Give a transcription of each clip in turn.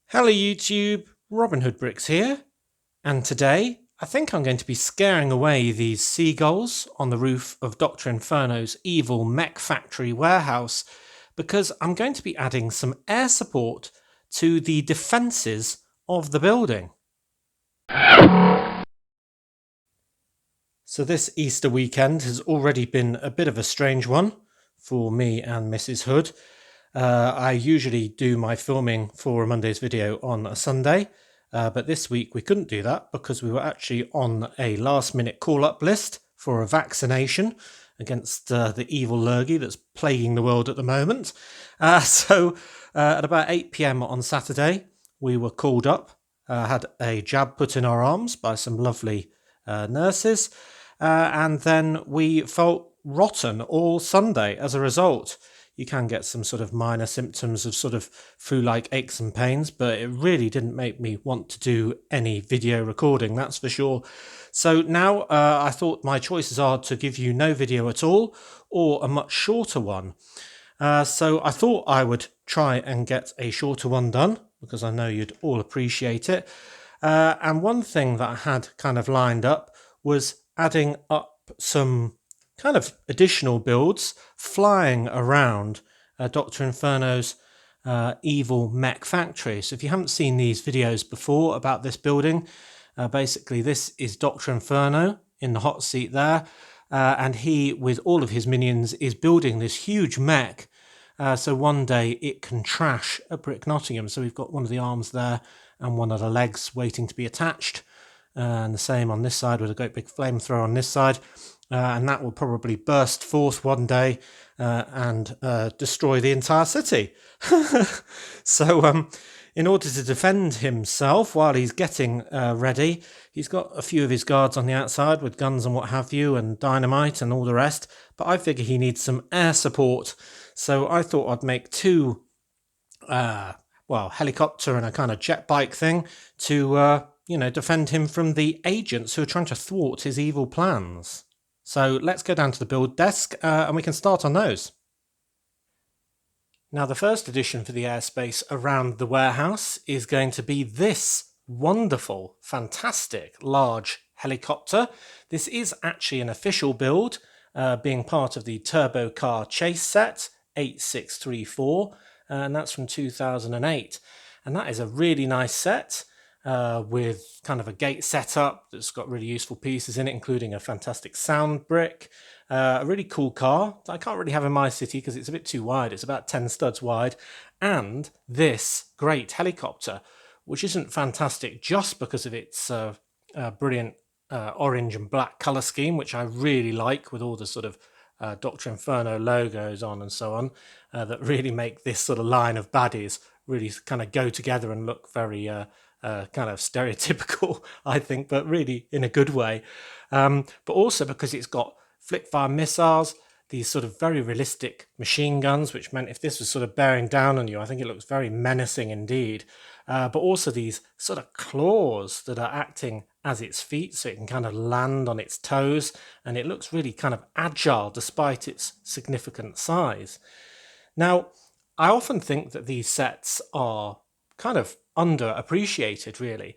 Hello YouTube, Robin Hood Bricks here, and today I think I'm going to be scaring away these seagulls on the roof of Dr. Inferno's evil mech factory warehouse because I'm going to be adding some air support to the defences of the building. So this Easter weekend has already been a bit of a strange one for me and Mrs. Hood. I usually do my filming for a Monday's video on a Sunday, but this week we couldn't do that because we were actually on a last-minute call-up list for a vaccination against the evil lurgy that's plaguing the world at the moment. So at about 8 p.m. on Saturday, we were called up, had a jab put in our arms by some lovely nurses, and then we felt rotten all Sunday as a result. You can get some sort of minor symptoms of sort of flu-like aches and pains, but it really didn't make me want to do any video recording, that's for sure. So now I thought my choices are to give you no video at all or a much shorter one. So I thought I would try and get a shorter one done because I know you'd all appreciate it. And one thing that I had kind of lined up was adding up some kind of additional builds flying around Dr. Inferno's evil mech factory. So if you haven't seen these videos before about this building, basically this is Dr. Inferno in the hot seat there, and he, with all of his minions, is building this huge mech. So one day it can trash at Brick Nottingham. So we've got one of the arms there and one of the legs waiting to be attached. And the same on this side with a great big flamethrower on this side. And that will probably burst forth one day and destroy the entire city. So in order to defend himself while he's getting ready, he's got a few of his guards on the outside with guns and what have you and dynamite and all the rest. But I figure he needs some air support. So I thought I'd make two, helicopter and a kind of jet bike thing to, defend him from the agents who are trying to thwart his evil plans. So let's go down to the build desk and we can start on those. Now the first addition for the airspace around the warehouse is going to be this wonderful, fantastic, large helicopter. This is actually an official build, being part of the Turbo Car Chase set 8634, and that's from 2008. And that is a really nice set. With kind of a gate setup that's got really useful pieces in it, including a fantastic sound brick, a really cool car that I can't really have in my city because it's a bit too wide. It's about 10 studs wide, and this great helicopter, which isn't fantastic just because of its brilliant orange and black color scheme, which I really like with all the sort of Dr. Inferno logos on and so on, that really make this sort of line of baddies really kind of go together and look very kind of stereotypical, I think, but really in a good way. But also because it's got flick-fire missiles, these sort of very realistic machine guns, which meant if this was sort of bearing down on you, I think it looks very menacing indeed. But also these sort of claws that are acting as its feet, so it can kind of land on its toes, and it looks really kind of agile despite its significant size. Now, I often think that these sets are kind of underappreciated, really,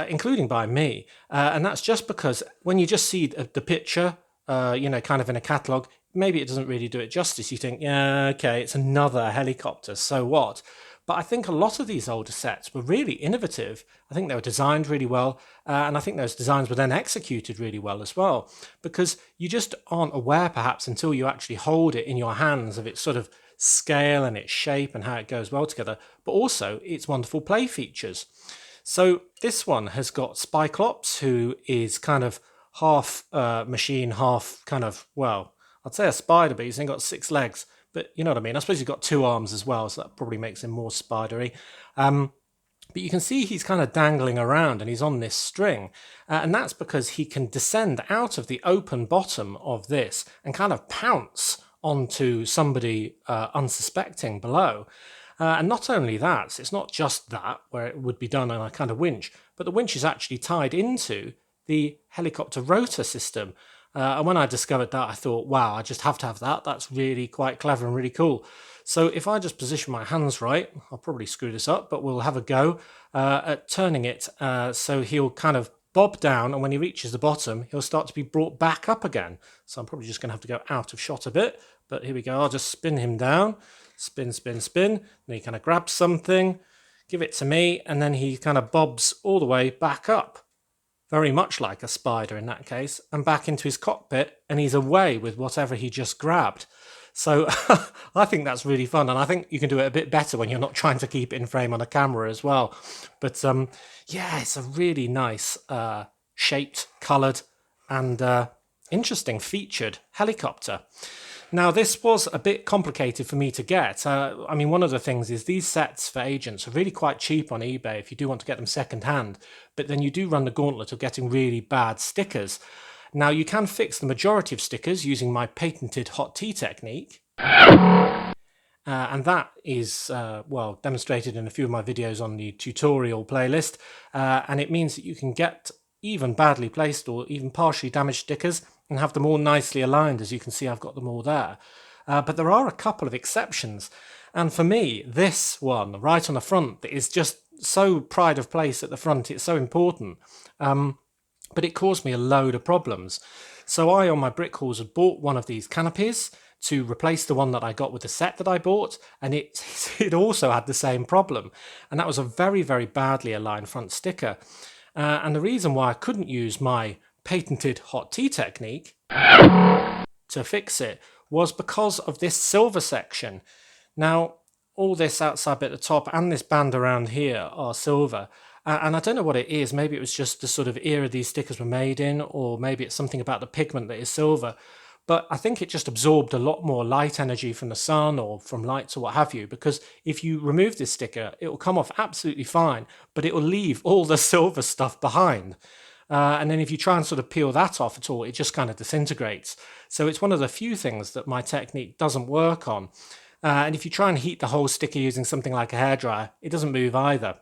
including by me. And that's just because when you just see the picture, kind of in a catalogue, maybe it doesn't really do it justice. You think, yeah, okay, it's another helicopter, so what? But I think a lot of these older sets were really innovative. I think they were designed really well, and I think those designs were then executed really well as well, because you just aren't aware, perhaps, until you actually hold it in your hands of its sort of scale and its shape and how it goes well together, but also its wonderful play features. So this one has got Spyclops, who is kind of half machine, half kind of, well, I'd say a spider, but he's only got 6 legs. But you know what I mean? I suppose he's got 2 arms as well, so that probably makes him more spidery. But you can see he's kind of dangling around and he's on this string. And that's because he can descend out of the open bottom of this and kind of pounce onto somebody unsuspecting below. And not only that, it's not just that, where it would be done on a kind of winch, but the winch is actually tied into the helicopter rotor system. And when I discovered that, I thought, wow, I just have to have that. That's really quite clever and really cool. So if I just position my hands right, I'll probably screw this up, but we'll have a go at turning it so he'll kind of bob down, and when he reaches the bottom, he'll start to be brought back up again. So I'm probably just going to have to go out of shot a bit, but here we go. I'll just spin him down, spin, spin, spin. Then he kind of grabs something, give it to me, and then he kind of bobs all the way back up. Very much like a spider in that case, and back into his cockpit, and he's away with whatever he just grabbed. So I think that's really fun, and I think you can do it a bit better when you're not trying to keep it in frame on a camera as well. But yeah, it's a really nice shaped, coloured, and interesting featured helicopter. Now, this was a bit complicated for me to get. I mean, one of the things is these sets for agents are really quite cheap on eBay if you do want to get them second hand, but then you do run the gauntlet of getting really bad stickers. Now, you can fix the majority of stickers using my patented hot tea technique. And that is, well, demonstrated in a few of my videos on the tutorial playlist. And it means that you can get even badly placed or even partially damaged stickers and have them all nicely aligned. As you can see, I've got them all there. But there are a couple of exceptions. And for me, this one right on the front that is just so pride of place at the front, it's so important. But it caused me a load of problems. So I, on my brick hauls, had bought one of these canopies to replace the one that I got with the set that I bought, and it also had the same problem. And that was a very, very badly aligned front sticker. And the reason why I couldn't use my patented hot tea technique to fix it was because of this silver section. Now, all this outside bit at the top and this band around here are silver. And I don't know what it is. Maybe it was just the sort of era these stickers were made in, or maybe it's something about the pigment that is silver. But I think it just absorbed a lot more light energy from the sun or from lights or what have you, because if you remove this sticker, it will come off absolutely fine, but it will leave all the silver stuff behind. And then if you try and sort of peel that off at all, it just kind of disintegrates. So it's one of the few things that my technique doesn't work on. And if you try and heat the whole sticker using something like a hairdryer, it doesn't move either.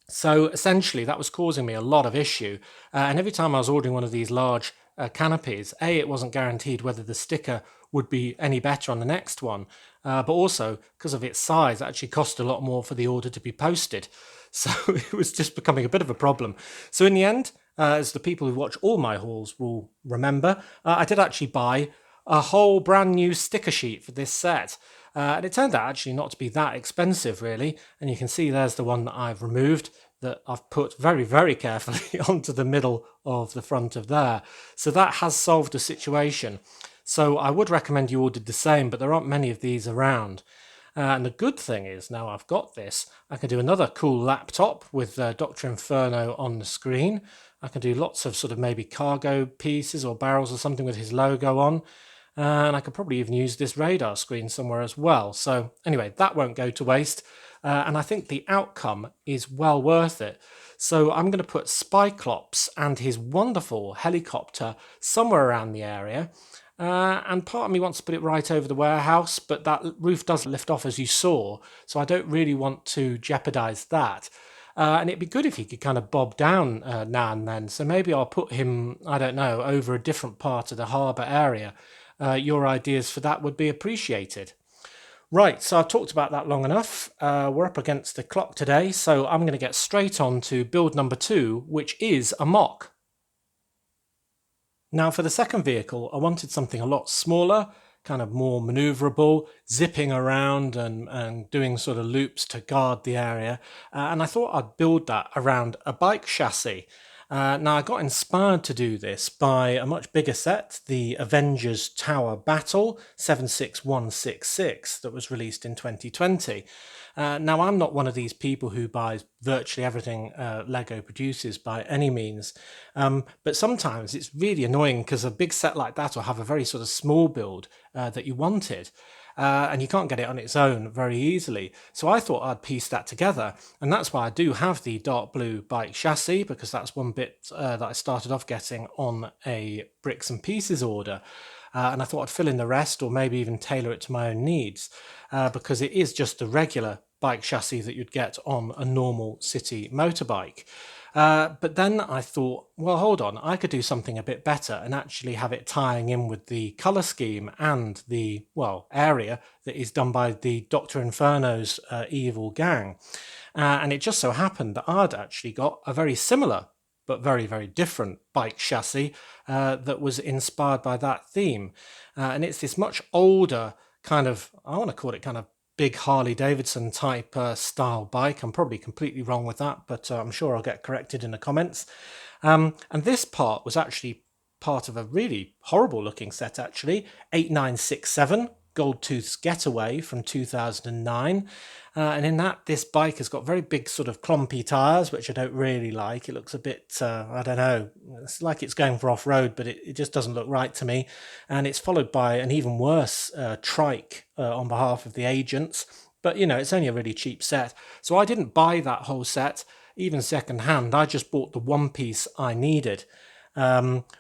So essentially that was causing me a lot of issue. And every time I was ordering one of these large canopies, it wasn't guaranteed whether the sticker would be any better on the next one, but also because of its size, it actually cost a lot more for the order to be posted. So it was just becoming a bit of a problem. So in the end, as the people who watch all my hauls will remember, I did actually buy a whole brand new sticker sheet for this set. And it turned out actually not to be that expensive, really. And you can see there's the one that I've removed, that I've put very, very carefully onto the middle of the front of there. So that has solved the situation. So I would recommend you all did the same, but there aren't many of these around. And the good thing is, now I've got this, I can do another cool laptop with Dr. Inferno on the screen. I can do lots of sort of maybe cargo pieces or barrels or something with his logo on. And I could probably even use this radar screen somewhere as well. So anyway, that won't go to waste. And I think the outcome is well worth it. So I'm going to put Spyclops and his wonderful helicopter somewhere around the area. And part of me wants to put it right over the warehouse, but that roof does lift off as you saw. So I don't really want to jeopardize that. And it'd be good if he could kind of bob down now and then. So maybe I'll put him, I don't know, over a different part of the harbour area. Your ideas for that would be appreciated. Right, so I've talked about that long enough. We're up against the clock today, so I'm going to get straight on to build number 2, which is a MOC. Now for the second vehicle, I wanted something a lot smaller, kind of more manoeuvrable, zipping around and doing sort of loops to guard the area. And I thought I'd build that around a bike chassis. Now I got inspired to do this by a much bigger set, the Avengers Tower Battle 76166 that was released in 2020. Now I'm not one of these people who buys virtually everything Lego produces by any means, but sometimes it's really annoying because a big set like that will have a very sort of small build that you wanted. And you can't get it on its own very easily. So I thought I'd piece that together. And that's why I do have the dark blue bike chassis, because that's one bit that I started off getting on a bricks and pieces order. And I thought I'd fill in the rest, or maybe even tailor it to my own needs, because it is just a regular bike chassis that you'd get on a normal city motorbike. But then I thought, well, hold on, I could do something a bit better and actually have it tying in with the color scheme and the, well, area that is done by the Dr. Inferno's evil gang. And it just so happened that I'd actually got a very similar but very, very different bike chassis that was inspired by that theme. And it's this much older kind of, I want to call it kind of big Harley Davidson type style bike. I'm probably completely wrong with that, but I'm sure I'll get corrected in the comments. And this part was actually part of a really horrible looking set, actually. 8967 Gold Tooth's Getaway from 2009. And in that, this bike has got very big sort of clumpy tyres, which I don't really like. It looks a bit, I don't know, it's like it's going for off-road, but it just doesn't look right to me. And it's followed by an even worse trike on behalf of the agents. But, you know, it's only a really cheap set. So I didn't buy that whole set, even second-hand. I just bought the one piece I needed.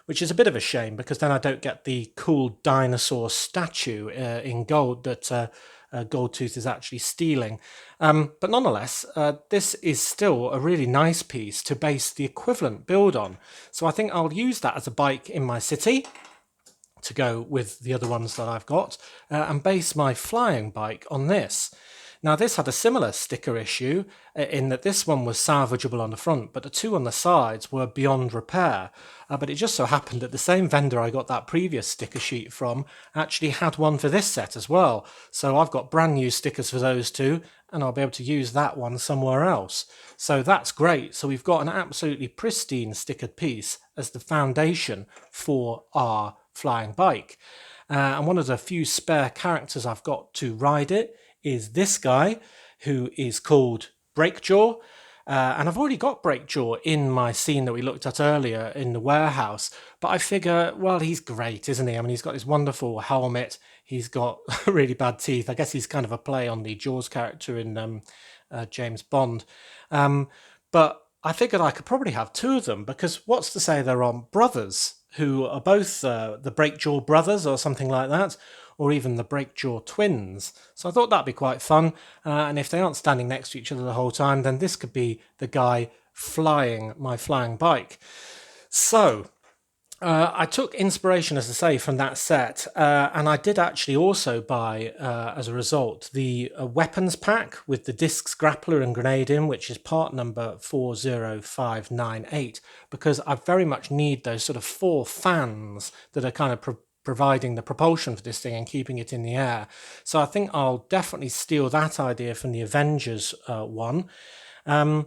Which is a bit of a shame because then I don't get the cool dinosaur statue in gold that Goldtooth is actually stealing. But nonetheless, this is still a really nice piece to base the equivalent build on. So I think I'll use that as a bike in my city to go with the other ones that I've got and base my flying bike on this. Now, this had a similar sticker issue in that this one was salvageable on the front, but the two on the sides were beyond repair. But it just so happened that the same vendor I got that previous sticker sheet from actually had one for this set as well. So I've got brand new stickers for those two, and I'll be able to use that one somewhere else. So that's great. So we've got an absolutely pristine stickered piece as the foundation for our flying bike. And one of the few spare characters I've got to ride it is this guy who is called Breakjaw. And I've already got Breakjaw in my scene that we looked at earlier in the warehouse. But I figure, well, he's great, isn't he? I mean, he's got this wonderful helmet. He's got really bad teeth. I guess he's kind of a play on the Jaws character in James Bond. But I figured I could probably have two of them because what's to say they're on brothers who are both the Breakjaw brothers or something like that, or even the Breakjaw twins. So I thought that'd be quite fun. And if they aren't standing next to each other the whole time, then this could be the guy flying my flying bike. So I took inspiration, as I say, from that set. And I did actually also buy, as a result, the weapons pack with the discs, grappler and grenade in, which is part number 40598, because I very much need those sort of four fans that are kind of providing the propulsion for this thing and keeping it in the air. So I think I'll definitely steal that idea from the Avengers one. And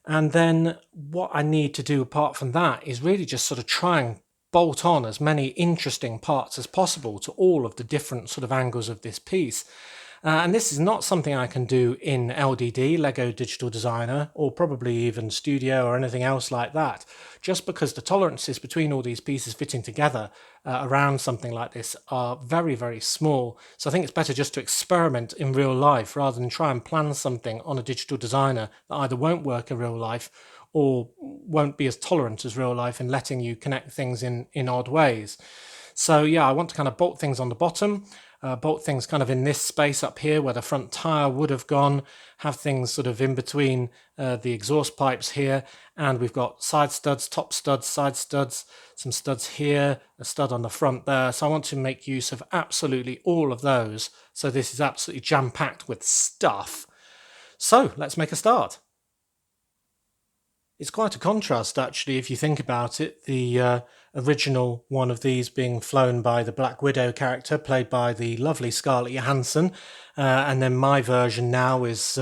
then what I need to do apart from that is really just sort of try and bolt on as many interesting parts as possible to all of the different sort of angles of this piece. And this is not something I can do in LDD, Lego Digital Designer, or probably even Studio or anything else like that, just because the tolerances between all these pieces fitting together around something like this are very, very small. So I think it's better just to experiment in real life rather than try and plan something on a digital designer that either won't work in real life or won't be as tolerant as real life in letting you connect things in odd ways. So yeah, I want to kind of bolt things on the bottom, bolt things kind of in this space up here where the front tire would have gone, have things sort of in between the exhaust pipes here, and we've got side studs, top studs, side studs, some studs here, a stud on the front there. So I want to make use of absolutely all of those. So this is absolutely jam-packed with stuff. So let's make a start. It's quite a contrast, actually, if you think about it. The original one of these being flown by the Black Widow character, played by the lovely Scarlett Johansson, and then my version now is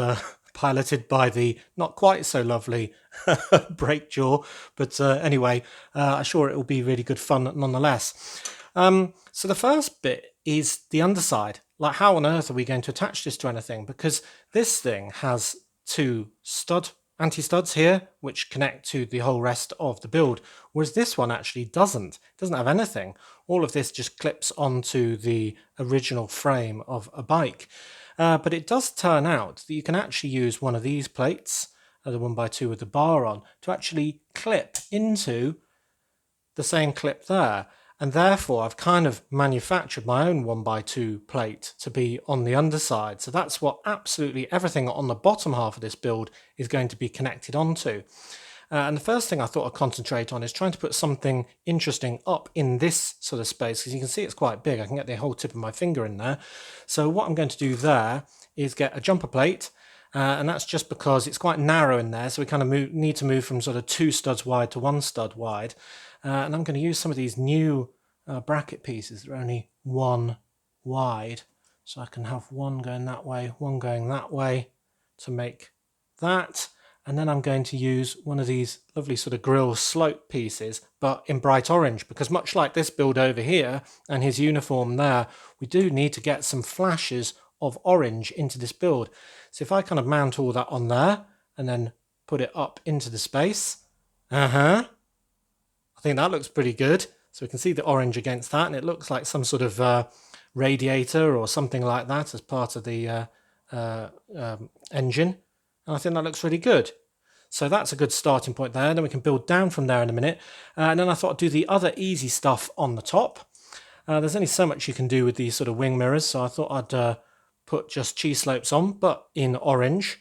piloted by the not quite so lovely Breakjaw. But anyway, I'm sure it will be really good fun nonetheless. So the first bit is the underside. Like, how on earth are we going to attach this to anything? Because this thing has two anti-studs here, which connect to the whole rest of the build, whereas this one actually doesn't. It doesn't have anything. All of this just clips onto the original frame of a bike. But it does turn out that you can actually use one of these plates, the 1x2 with the bar on, to actually clip into the same clip there. And therefore, I've kind of manufactured my own 1x2 plate to be on the underside. So that's what absolutely everything on the bottom half of this build is going to be connected onto. And the first thing I thought I'd concentrate on is trying to put something interesting up in this sort of space, because you can see it's quite big. I can get the whole tip of my finger in there. So what I'm going to do there is get a jumper plate, and that's just because it's quite narrow in there, so we kind of need to move from sort of 2 studs wide to 1 stud wide. And I'm going to use some of these new bracket pieces. They're only 1 wide, so I can have one going that way, one going that way to make that. And then I'm going to use one of these lovely sort of grill slope pieces, but in bright orange, because much like this build over here and his uniform there, we do need to get some flashes of orange into this build. So if I kind of mount all that on there and then put it up into the space, I think that looks pretty good. So we can see the orange against that, and it looks like some sort of radiator or something like that as part of the engine. And I think that looks really good. So that's a good starting point there. Then we can build down from there in a minute. And then I thought I'd do the other easy stuff on the top. There's only so much you can do with these sort of wing mirrors, so I thought I'd put just cheese slopes on, but in orange.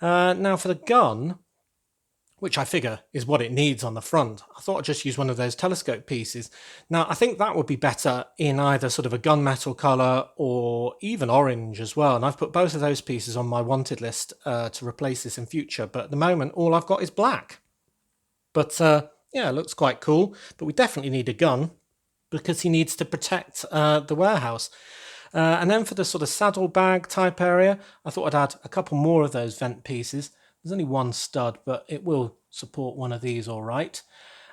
Now for the gun, which I figure is what it needs on the front, I thought I'd just use one of those telescope pieces. Now, I think that would be better in either sort of a gunmetal colour or even orange as well. And I've put both of those pieces on my wanted list to replace this in future. But at the moment, all I've got is black. But yeah, it looks quite cool. But we definitely need a gun because he needs to protect the warehouse. And then for the sort of saddlebag type area, I thought I'd add a couple more of those vent pieces. There's only 1 stud, but it will support one of these all right.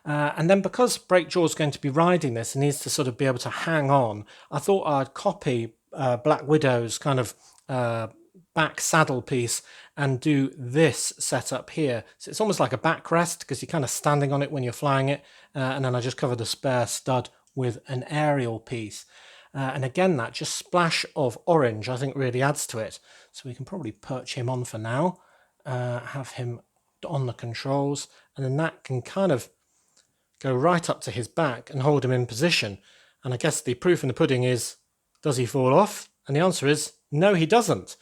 And then because Breakjaw's going to be riding this and needs to sort of be able to hang on, I thought I'd copy Black Widow's kind of back saddle piece and do this setup here. So it's almost like a backrest because you're kind of standing on it when you're flying it. And then I just cover the spare stud with an aerial piece. And again, that just splash of orange I think really adds to it. So we can probably perch him on for now. Have him on the controls, and then that can kind of go right up to his back and hold him in position. And I guess the proof in the pudding is, does he fall off? And the answer is no, he doesn't.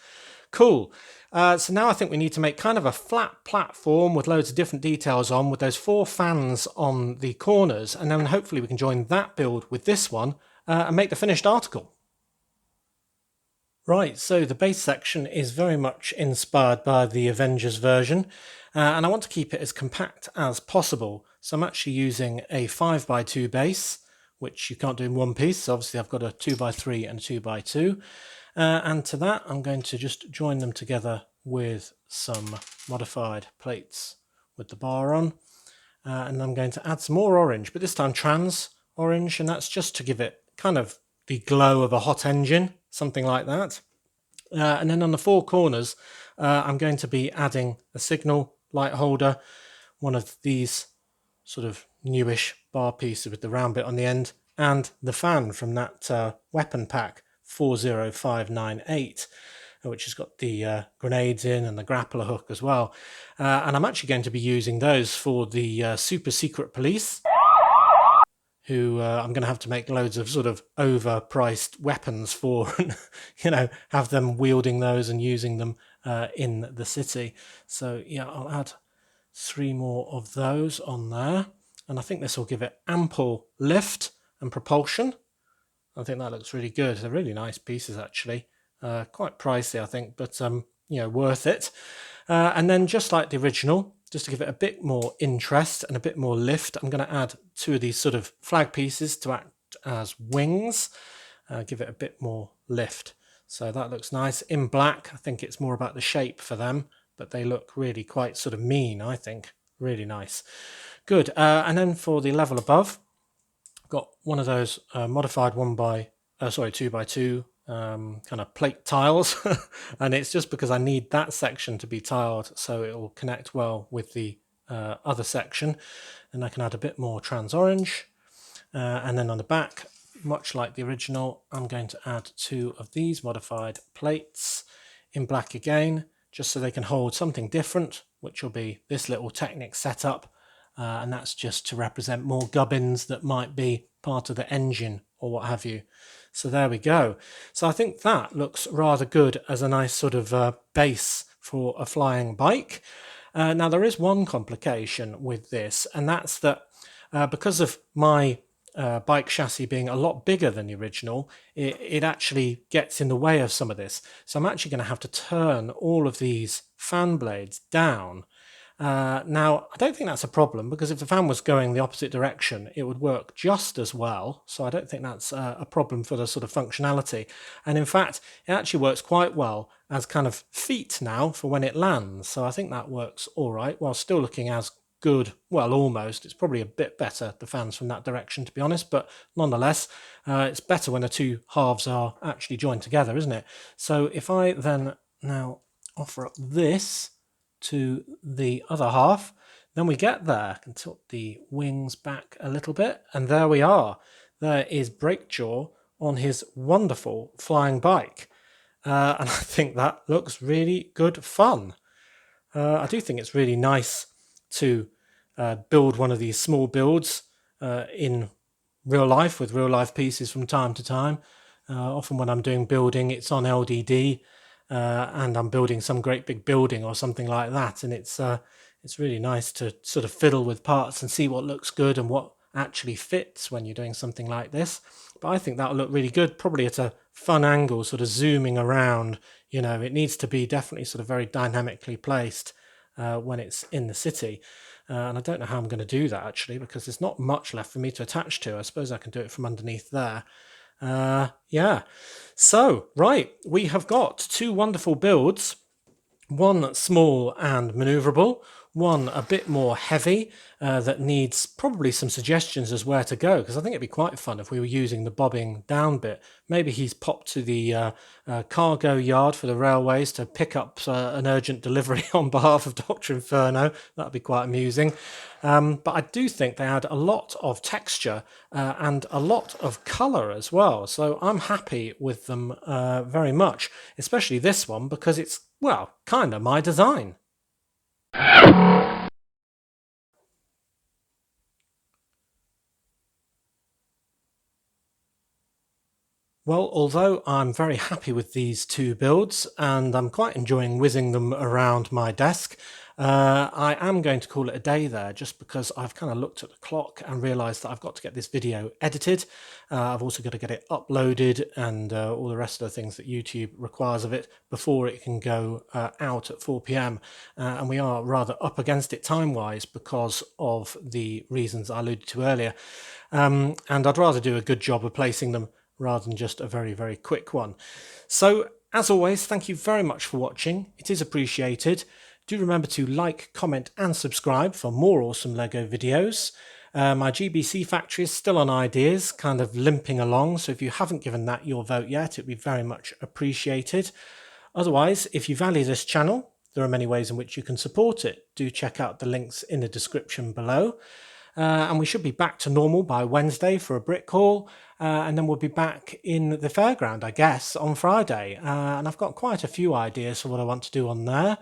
Cool. So now I think we need to make kind of a flat platform with loads of different details on, with those 4 fans on the corners, and then hopefully we can join that build with this one and make the finished article. Right, so the base section is very much inspired by the Avengers version, and I want to keep it as compact as possible. So I'm actually using a 5x2 base, which you can't do in one piece. So obviously I've got a 2x3 and a 2x2. And to that, I'm going to just join them together with some modified plates with the bar on. And I'm going to add some more orange, but this time trans orange, and that's just to give it kind of the glow of a hot engine, something like that. And then on the 4 corners, I'm going to be adding a signal light holder, one of these sort of newish bar pieces with the round bit on the end, and the fan from that weapon pack 40598, which has got the grenades in and the grappler hook as well. And I'm actually going to be using those for the super secret police, who I'm going to have to make loads of sort of overpriced weapons for, and, you know, have them wielding those and using them in the city. So yeah, I'll add 3 more of those on there. And I think this will give it ample lift and propulsion. I think that looks really good. They're really nice pieces, actually. Quite pricey, I think, but, you know, worth it. And then just like the original, just to give it a bit more interest and a bit more lift, I'm going to add 2 of these sort of flag pieces to act as wings, give it a bit more lift. So that looks nice. In black, I think it's more about the shape for them, but they look really quite sort of mean, I think. Really nice. Good. And then for the level above, I've got one of those modified 2x2 kind of plate tiles, and it's just because I need that section to be tiled so it will connect well with the other section. And I can add a bit more trans orange, and then on the back, much like the original, I'm going to add 2 of these modified plates in black again, just so they can hold something different, which will be this little Technic setup, and that's just to represent more gubbins that might be part of the engine or what have you. So there we go. So I think that looks rather good as a nice sort of base for a flying bike. Now there is one complication with this, and that's that because of my bike chassis being a lot bigger than the original, it actually gets in the way of some of this. So I'm actually going to have to turn all of these fan blades down. Now, I don't think that's a problem, because if the fan was going the opposite direction, it would work just as well. So I don't think that's a problem for the sort of functionality. And in fact, it actually works quite well as kind of feet now for when it lands. So I think that works all right, while still looking as good. Well, almost. It's probably a bit better, the fans from that direction, to be honest. But nonetheless, it's better when the two halves are actually joined together, isn't it? So if I then now offer up this to the other half, then we get there. I can tilt the wings back a little bit, and there we are. There is Breakjaw on his wonderful flying bike, and I think that looks really good fun. I do think it's really nice to build one of these small builds in real life with real life pieces from time to time. Often when I'm doing building, it's on LDD, and I'm building some great big building or something like that, and it's really nice to sort of fiddle with parts and see what looks good and what actually fits when you're doing something like this. But I think that'll look really good, probably at a fun angle, sort of zooming around. You know, it needs to be definitely sort of very dynamically placed when it's in the city. And I don't know how I'm going to do that, actually, because there's not much left for me to attach to. I suppose I can do it from underneath there. Yeah. So, right, we have got two wonderful builds. One small and maneuverable, one a bit more heavy that needs probably some suggestions as where to go, because I think it'd be quite fun if we were using the bobbing down bit. Maybe he's popped to the cargo yard for the railways to pick up an urgent delivery on behalf of Dr. Inferno. That'd be quite amusing. But I do think they add a lot of texture and a lot of colour as well. So I'm happy with them very much, especially this one, because it's, well, kind of my design. Well, although I'm very happy with these two builds and I'm quite enjoying whizzing them around my desk, I am going to call it a day there, just because I've kind of looked at the clock and realised that I've got to get this video edited. I've also got to get it uploaded and all the rest of the things that YouTube requires of it before it can go out at 4 p.m. And we are rather up against it time-wise because of the reasons I alluded to earlier. And I'd rather do a good job of placing them rather than just a very, very quick one. So, as always, thank you very much for watching. It is appreciated. Do remember to like, comment and subscribe for more awesome LEGO videos. My GBC factory is still on ideas, kind of limping along, so if you haven't given that your vote yet, it'd be very much appreciated. Otherwise, if you value this channel, there are many ways in which you can support it. Do check out the links in the description below. And we should be back to normal by Wednesday for a brick haul, and then we'll be back in the fairground, I guess, on Friday. And I've got quite a few ideas for what I want to do on there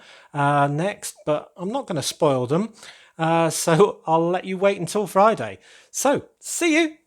next, but I'm not going to spoil them. So I'll let you wait until Friday. So, see you!